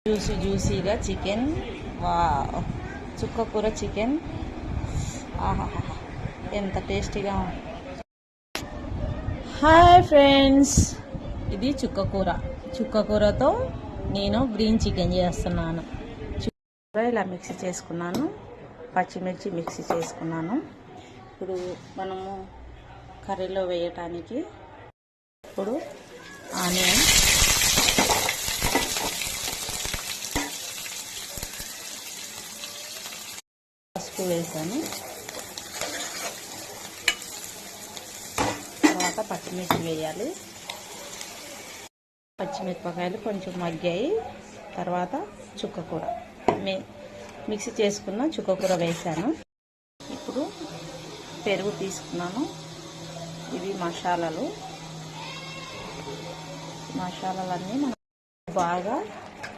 జ్యూసీగా చికెన్, వా చుక్క కూర చికెన్, ఆహాహా ఎంత టేస్టీగా. హాయ్ ఫ్రెండ్స్, ఇది చుక్క కూరతో నేను గ్రీన్ చికెన్ చేస్తున్నాను. ఇలా మిక్సీ చేసుకున్నాను, పచ్చిమిర్చి మిక్సీ చేసుకున్నాను. ఇప్పుడు మనము కర్రీలో వేయటానికి ఇప్పుడు ఆనియన్, పసుపు వేసాను. తర్వాత పచ్చిమిర్చి వేయాలి. పచ్చిమిరపకాయలు కొంచెం మగ్గాయి. తర్వాత చుక్కకూర మిక్సీ చేసుకున్న చుక్కకూర వేసాను. ఇప్పుడు పెరుగు తీసుకున్నాను. ఇవి మసాలాలన్నీ మనం బాగా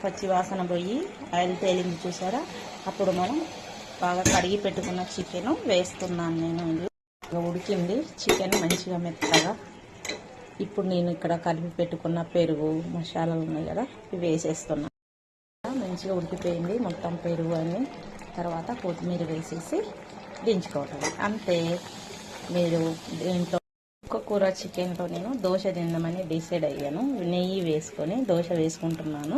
పచ్చివాసన పోయి ఆయిల్ తేలింది చూసారా, అప్పుడు మనం బాగా కడిగి పెట్టుకున్న చికెన్ వేస్తున్నాను. నేను ఉడికింది చికెన్ మంచిగా మెత్తగా. ఇప్పుడు నేను ఇక్కడ కలిపి పెట్టుకున్న పెరుగు మసాలాలు ఉన్నాయి కదా, ఇవి వేసేస్తున్నాను. మంచిగా ఉడికిపోయింది మొత్తం పెరుగు అని. తర్వాత కొత్తిమీర వేసేసి దించుకోవటం అంతే. మీరు దీంట్లో కూర చికెన్తో నేను దోశ తిందామని డిసైడ్ అయ్యాను. నెయ్యి వేసుకొని దోశ వేసుకుంటున్నాను.